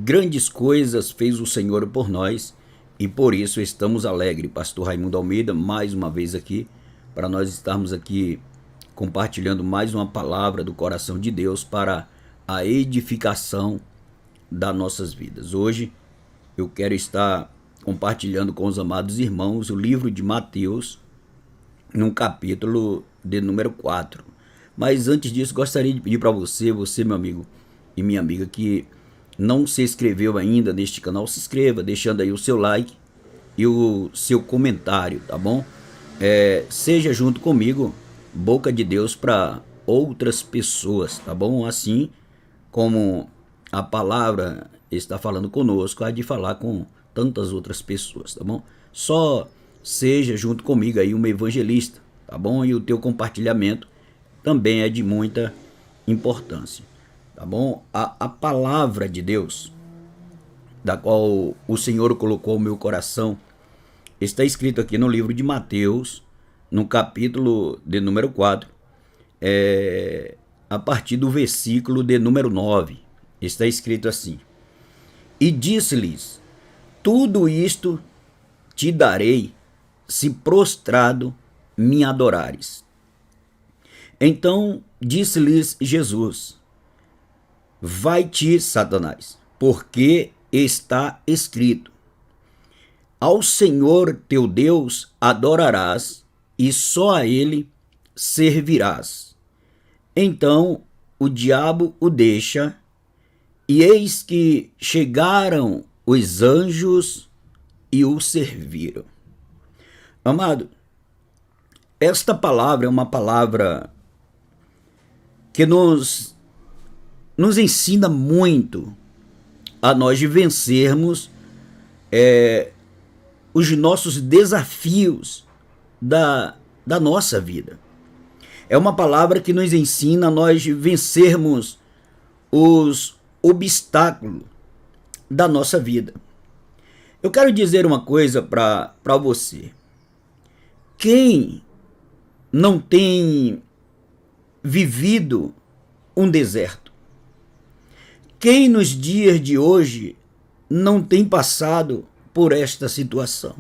Grandes coisas fez o Senhor por nós e por isso estamos alegres. Pastor Raimundo Almeida, mais uma vez aqui, para nós estarmos aqui compartilhando mais uma palavra do coração de Deus para a edificação das nossas vidas. Hoje eu quero estar compartilhando com os amados irmãos o livro de Mateus, no capítulo de número 4. Mas antes disso, gostaria de pedir para você, meu amigo e minha amiga, que não se inscreveu ainda neste canal, se inscreva, deixando aí o seu like e o seu comentário, tá bom? Seja junto comigo, boca de Deus para outras pessoas, tá bom? Assim como a palavra está falando conosco, há de falar com tantas outras pessoas, tá bom? Só seja junto comigo aí um evangelista, tá bom? E o teu compartilhamento também é de muita importância, tá bom? A palavra de Deus, da qual o Senhor colocou no meu coração, está escrito aqui no livro de Mateus, no capítulo de número 4, a partir do versículo de número 9, está escrito assim: E disse-lhes, tudo isto te darei, se prostrado me adorares. Então disse-lhes Jesus, vai-te, Satanás, porque está escrito, ao Senhor teu Deus adorarás e só a ele servirás. Então o diabo o deixa, e eis que chegaram os anjos e o serviram. Amado, esta palavra é uma palavra que nos ensina muito a nós de vencermos os nossos desafios da nossa vida. É uma palavra que nos ensina a nós de vencermos os obstáculos da nossa vida. Eu quero dizer uma coisa para você. Quem não tem vivido um deserto? Quem nos dias de hoje não tem passado por esta situação?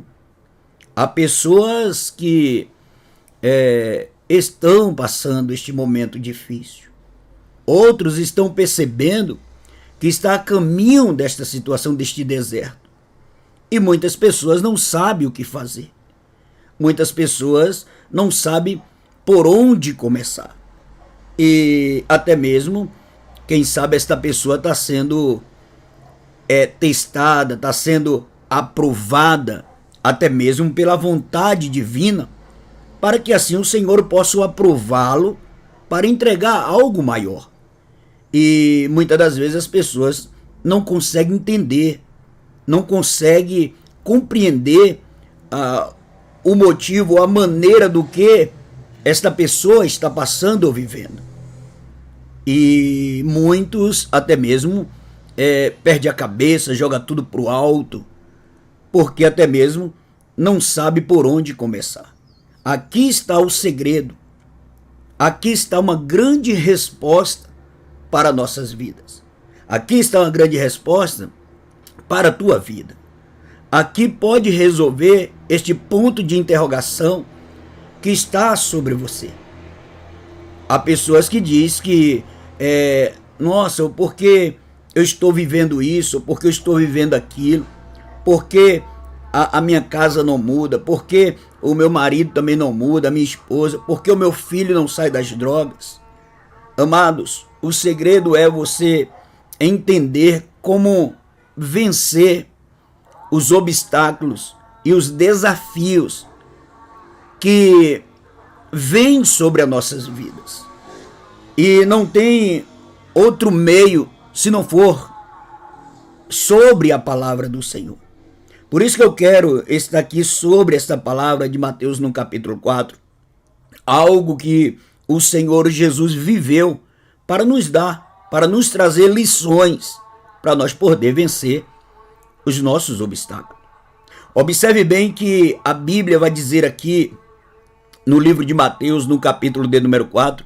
Há pessoas que estão passando este momento difícil. Outros estão percebendo que está a caminho desta situação, deste deserto. E muitas pessoas não sabem o que fazer. Muitas pessoas não sabem por onde começar. E até mesmo, quem sabe, esta pessoa está sendo testada, está sendo aprovada, até mesmo pela vontade divina, para que assim o Senhor possa aprová-lo para entregar algo maior. E muitas das vezes as pessoas não conseguem entender, não conseguem compreender o motivo, a maneira do que esta pessoa está passando ou vivendo. E muitos até mesmo perdem a cabeça, joga tudo pro alto, porque até mesmo não sabe por onde começar. Aqui está o segredo. Aqui está uma grande resposta para nossas vidas. Aqui está uma grande resposta para a tua vida. Aqui pode resolver este ponto de interrogação que está sobre você. Há pessoas que dizem que nossa, porque eu estou vivendo isso, porque eu estou vivendo aquilo, porque a minha casa não muda, porque o meu marido também não muda, a minha esposa, porque o meu filho não sai das drogas. Amados, o segredo é você entender como vencer os obstáculos e os desafios que vêm sobre as nossas vidas. E não tem outro meio se não for sobre a palavra do Senhor. Por isso que eu quero estar aqui sobre esta palavra de Mateus no capítulo 4, algo que o Senhor Jesus viveu para nos dar, para nos trazer lições, para nós poder vencer os nossos obstáculos. Observe bem que a Bíblia vai dizer aqui, no livro de Mateus, no capítulo de número 4,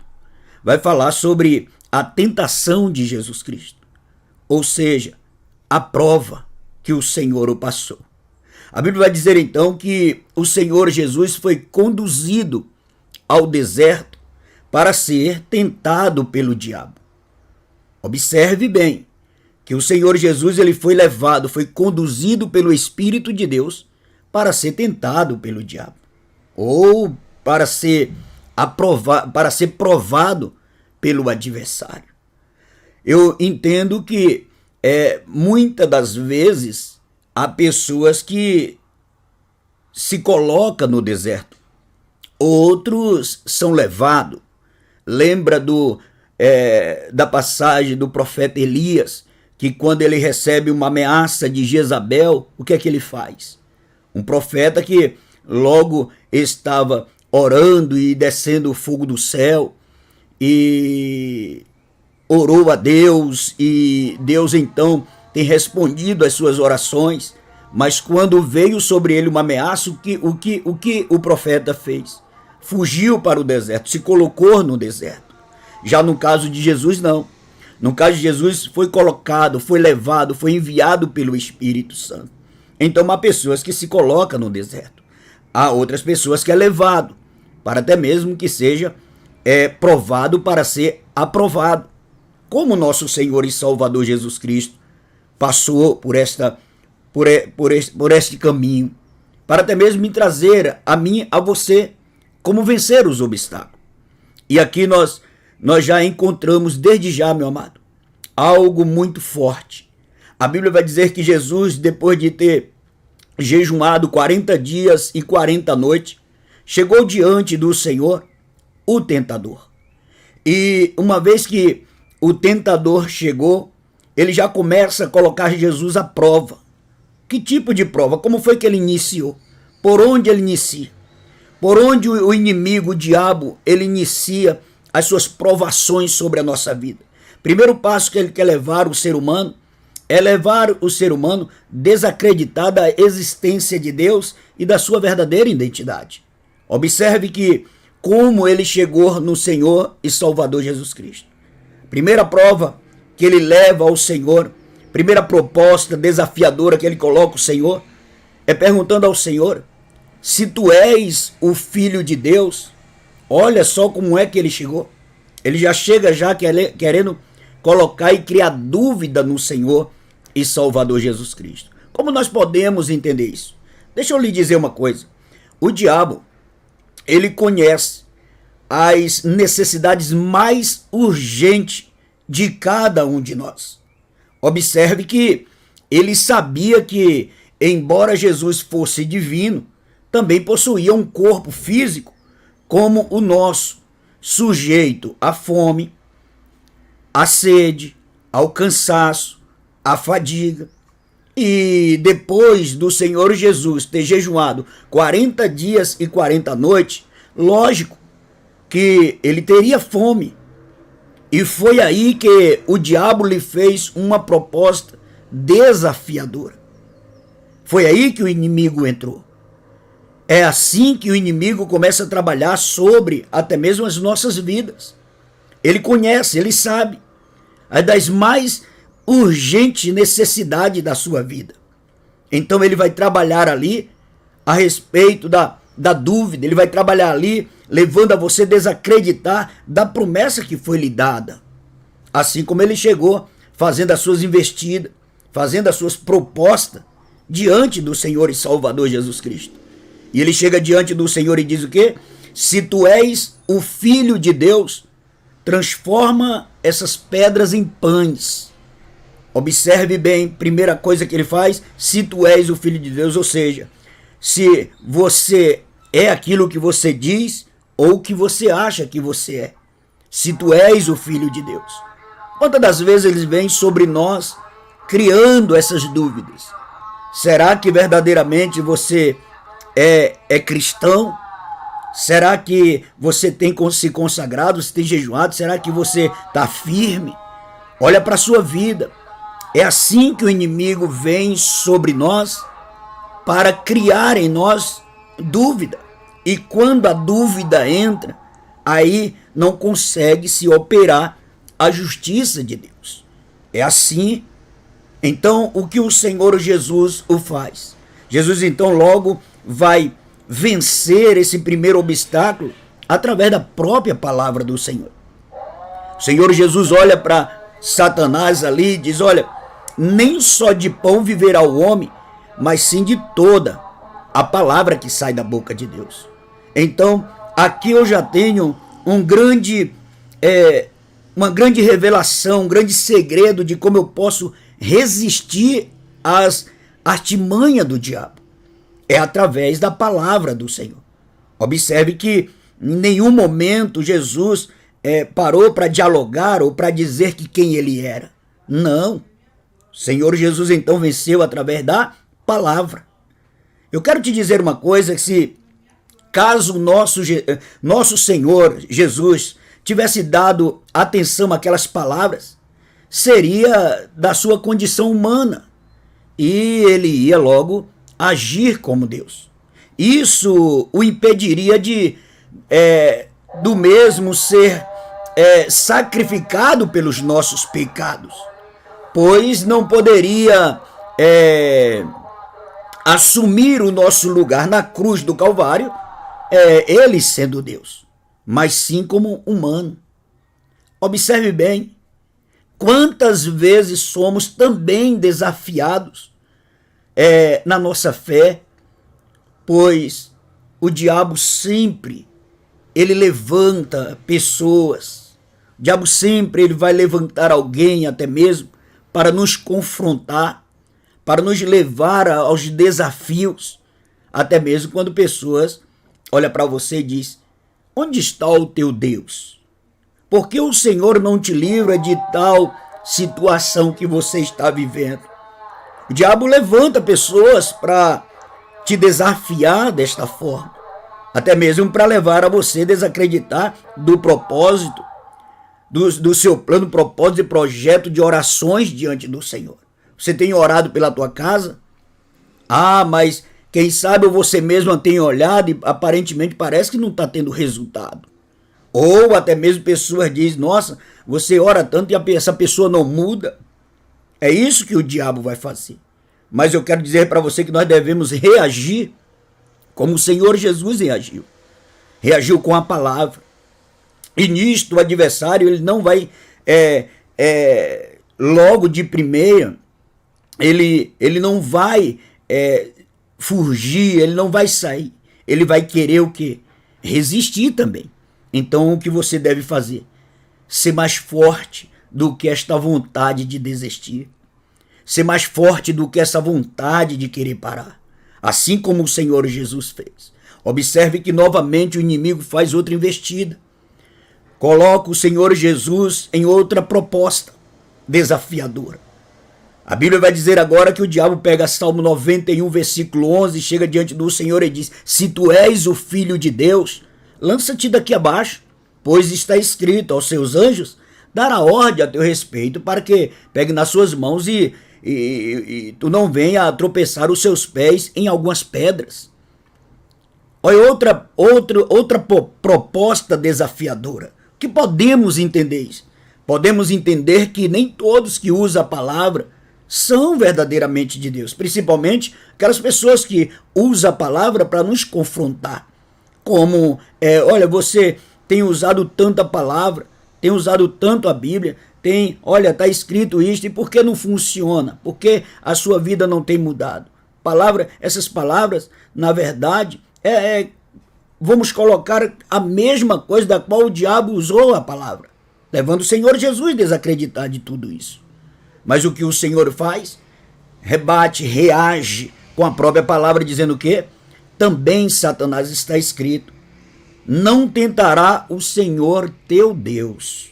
vai falar sobre a tentação de Jesus Cristo. Ou seja, a prova que o Senhor o passou. A Bíblia vai dizer então que o Senhor Jesus foi conduzido ao deserto para ser tentado pelo diabo. Observe bem que o Senhor Jesus ele foi levado, foi conduzido pelo Espírito de Deus para ser tentado pelo diabo, ou para ser provado pelo adversário. Eu entendo que muitas das vezes há pessoas que se colocam no deserto, outros são levados. Lembra da passagem do profeta Elias, que quando ele recebe uma ameaça de Jezabel, o que é que ele faz? Um profeta que logo estava orando e descendo o fogo do céu, e orou a Deus, e Deus então tem respondido às suas orações, mas quando veio sobre ele uma ameaça, o que o profeta fez? Fugiu para o deserto, se colocou no deserto. Já no caso de Jesus, não. No caso de Jesus, foi colocado, foi levado, foi enviado pelo Espírito Santo. Então há pessoas que se colocam no deserto. Há outras pessoas que é levado, para até mesmo que seja provado para ser aprovado. Como nosso Senhor e Salvador Jesus Cristo passou por este caminho, para até mesmo me trazer a mim, a você, como vencer os obstáculos. E aqui nós já encontramos desde já, meu amado, algo muito forte. A Bíblia vai dizer que Jesus, depois de ter jejuado 40 dias e 40 noites, chegou diante do Senhor, o tentador. E uma vez que o tentador chegou, ele já começa a colocar Jesus à prova. Que tipo de prova? Como foi que ele iniciou? Por onde ele inicia? Por onde o inimigo, o diabo, ele inicia as suas provações sobre a nossa vida? Primeiro passo que ele quer levar o ser humano é levar o ser humano desacreditar da existência de Deus e da sua verdadeira identidade. Observe que como ele chegou no Senhor e Salvador Jesus Cristo. Primeira prova que ele leva ao Senhor, primeira proposta desafiadora que ele coloca o Senhor, é perguntando ao Senhor, se tu és o Filho de Deus. Olha só como é que ele chegou. Ele já chega querendo colocar e criar dúvida no Senhor e Salvador Jesus Cristo. Como nós podemos entender isso? Deixa eu lhe dizer uma coisa. O diabo, ele conhece as necessidades mais urgentes de cada um de nós. Observe que ele sabia que, embora Jesus fosse divino, também possuía um corpo físico como o nosso, sujeito à fome, à sede, ao cansaço, à fadiga. E depois do Senhor Jesus ter jejuado 40 dias e 40 noites, lógico que ele teria fome. E foi aí que o diabo lhe fez uma proposta desafiadora. Foi aí que o inimigo entrou. É assim que o inimigo começa a trabalhar sobre até mesmo as nossas vidas. Ele conhece, ele sabe as das mais urgentes necessidades da sua vida. Então ele vai trabalhar ali a respeito da dúvida, ele vai trabalhar ali levando a você desacreditar da promessa que foi lhe dada. Assim como ele chegou fazendo as suas investidas, fazendo as suas propostas diante do Senhor e Salvador Jesus Cristo. E ele chega diante do Senhor e diz o quê? Se tu és o Filho de Deus, transforma essas pedras em pães. Observe bem, primeira coisa que ele faz, se tu és o Filho de Deus, ou seja, se você é aquilo que você diz ou que você acha que você é. Se tu és o Filho de Deus. Quantas das vezes eles vêm sobre nós criando essas dúvidas? Será que verdadeiramente você é cristão? Será que você tem se consagrado, você tem jejuado? Será que você está firme? Olha para a sua vida. É assim que o inimigo vem sobre nós para criar em nós dúvida. E quando a dúvida entra, aí não consegue se operar a justiça de Deus. É assim Então, o que o Senhor Jesus o faz? Jesus, então, logo vai vencer esse primeiro obstáculo através da própria palavra do Senhor. O Senhor Jesus olha para Satanás ali e diz: olha, nem só de pão viverá o homem, mas sim de toda a palavra que sai da boca de Deus. Então, aqui eu já tenho uma grande revelação, um grande segredo de como eu posso resistir às artimanhas do diabo. É através da palavra do Senhor. Observe que em nenhum momento Jesus parou para dialogar ou para dizer que quem ele era. Não. O Senhor Jesus então venceu através da palavra. Eu quero te dizer uma coisa, que se caso nosso Senhor Jesus tivesse dado atenção àquelas palavras, seria da sua condição humana e ele ia logo agir como Deus. Isso o impediria de do mesmo ser sacrificado pelos nossos pecados, pois não poderia assumir o nosso lugar na cruz do Calvário, ele sendo Deus, mas sim como humano. Observe bem, quantas vezes somos também desafiados na nossa fé, pois o diabo sempre ele levanta pessoas, o diabo sempre ele vai levantar alguém até mesmo para nos confrontar, para nos levar aos desafios, até mesmo quando pessoas olham para você e dizem: onde está o teu Deus? Por que o Senhor não te livra de tal situação que você está vivendo? O diabo levanta pessoas para te desafiar desta forma, até mesmo para levar a você desacreditar do propósito, do seu plano, propósito e projeto de orações diante do Senhor. Você tem orado pela tua casa? Ah, mas quem sabe você mesmo tem olhado e aparentemente parece que não está tendo resultado. Ou até mesmo pessoas dizem: nossa, você ora tanto e essa pessoa não muda. É isso que o diabo vai fazer. Mas eu quero dizer para você que nós devemos reagir como o Senhor Jesus reagiu. Reagiu com a palavra. E nisto o adversário ele não vai logo de primeira, ele não vai fugir, ele não vai sair. Ele vai querer o quê? Resistir também. Então o que você deve fazer? Ser mais forte do que esta vontade de desistir. Ser mais forte do que essa vontade de querer parar. Assim como o Senhor Jesus fez. Observe que novamente o inimigo faz outra investida. Coloca o Senhor Jesus em outra proposta desafiadora. A Bíblia vai dizer agora que o diabo pega Salmo 91, versículo 11, chega diante do Senhor e diz: se tu és o Filho de Deus, lança-te daqui abaixo, pois está escrito: aos seus anjos dará ordem a teu respeito, para que pegue nas suas mãos e tu não venha a tropeçar os seus pés em algumas pedras. Olha outra proposta desafiadora. O que podemos entender isso? Podemos entender que nem todos que usam a palavra são verdadeiramente de Deus, principalmente aquelas pessoas que usam a palavra para nos confrontar. Como, olha, você tem usado tanto a palavra, tem usado tanto a Bíblia, olha, está escrito isto, e por que não funciona? Por que a sua vida não tem mudado? Essas palavras, na verdade, vamos colocar a mesma coisa da qual o diabo usou a palavra, levando o Senhor Jesus a desacreditar de tudo isso. Mas o que o Senhor faz? Rebate, reage com a própria palavra, dizendo o quê? Também, Satanás, está escrito: não tentará o Senhor teu Deus.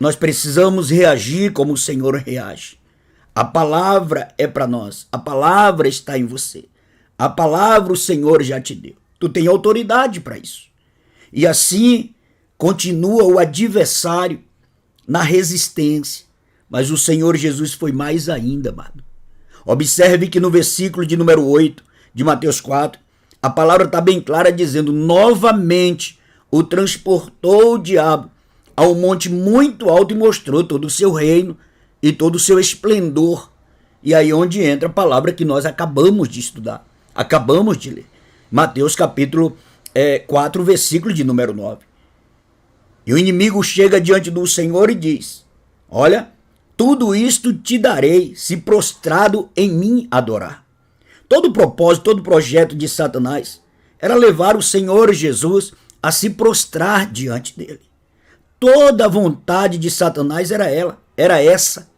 Nós precisamos reagir como o Senhor reage. A palavra é para nós. A palavra está em você. A palavra o Senhor já te deu. Tu tem autoridade para isso. E assim continua o adversário na resistência. Mas o Senhor Jesus foi mais ainda, amado. Observe que no versículo de número 8 de Mateus 4, a palavra está bem clara dizendo: novamente o transportou o diabo a um monte muito alto e mostrou todo o seu reino e todo o seu esplendor. E aí onde entra a palavra que nós acabamos de estudar, acabamos de ler. Mateus capítulo 4, versículo de número 9. E o inimigo chega diante do Senhor e diz: olha, tudo isto te darei, se prostrado em mim adorar. Todo propósito, todo projeto de Satanás era levar o Senhor Jesus a se prostrar diante dele. Toda a vontade de Satanás era essa.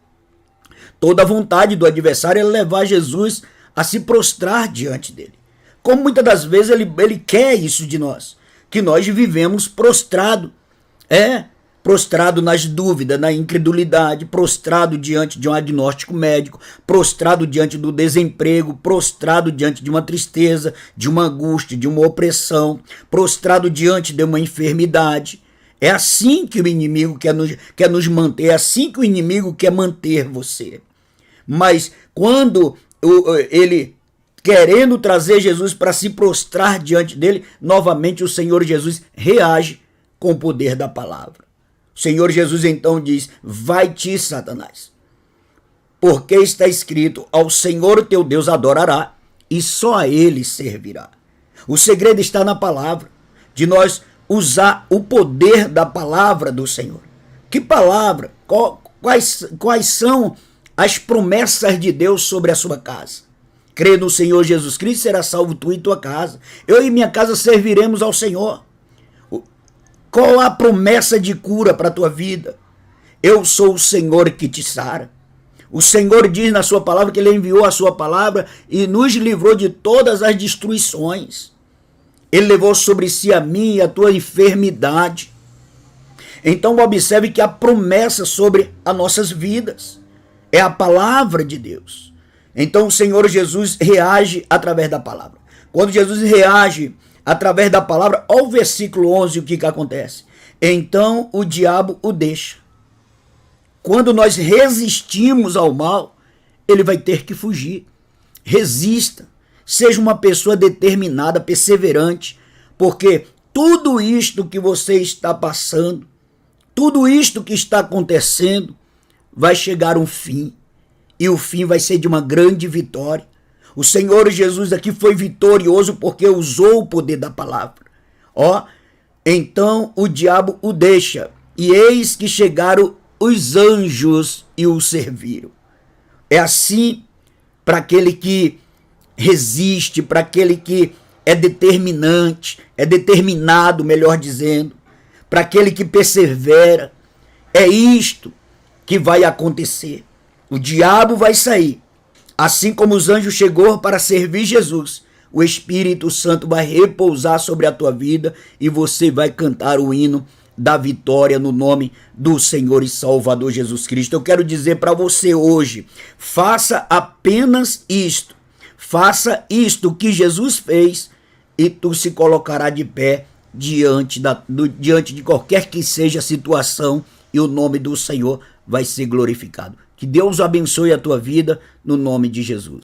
Toda a vontade do adversário era levar Jesus a se prostrar diante dele. Como muitas das vezes ele quer isso de nós, que nós vivemos prostrado. Prostrado nas dúvidas, na incredulidade, prostrado diante de um diagnóstico médico, prostrado diante do desemprego, prostrado diante de uma tristeza, de uma angústia, de uma opressão, prostrado diante de uma enfermidade. É assim que o inimigo quer nos manter, é assim que o inimigo quer manter você. Mas quando ele querendo trazer Jesus para se prostrar diante dele, novamente o Senhor Jesus reage com o poder da palavra. O Senhor Jesus então diz: vai-te, Satanás, porque está escrito: ao Senhor teu Deus adorará e só a ele servirá. O segredo está na palavra, de nós usar o poder da palavra do Senhor. Que palavra? Quais são as promessas de Deus sobre a sua casa? Crê no Senhor Jesus Cristo, será salvo tu e tua casa. Eu e minha casa serviremos ao Senhor. Qual a promessa de cura para a tua vida? Eu sou o Senhor que te sara. O Senhor diz na sua palavra que ele enviou a sua palavra e nos livrou de todas as destruições. Ele levou sobre si a minha e a tua enfermidade. Então observe que a promessa sobre as nossas vidas é a palavra de Deus. Então o Senhor Jesus reage através da palavra. Quando Jesus reage através da palavra, olha o versículo 11, o que acontece. Então o diabo o deixa. Quando nós resistimos ao mal, ele vai ter que fugir. Resista. Seja uma pessoa determinada, perseverante, porque tudo isto que você está passando, tudo isto que está acontecendo, vai chegar um fim. E o fim vai ser de uma grande vitória. O Senhor Jesus aqui foi vitorioso porque usou o poder da palavra. Então o diabo o deixa, e eis que chegaram os anjos e o serviram. É assim para aquele que resiste, para aquele que é determinante, é determinado, melhor dizendo, para aquele que persevera. É isto que vai acontecer. O diabo vai sair. Assim como os anjos chegou para servir Jesus, o Espírito Santo vai repousar sobre a tua vida e você vai cantar o hino da vitória no nome do Senhor e Salvador Jesus Cristo. Eu quero dizer para você hoje, faça apenas isto. Faça isto que Jesus fez e tu se colocará de pé diante de qualquer que seja a situação e o nome do Senhor vai ser glorificado. Que Deus abençoe a tua vida no nome de Jesus.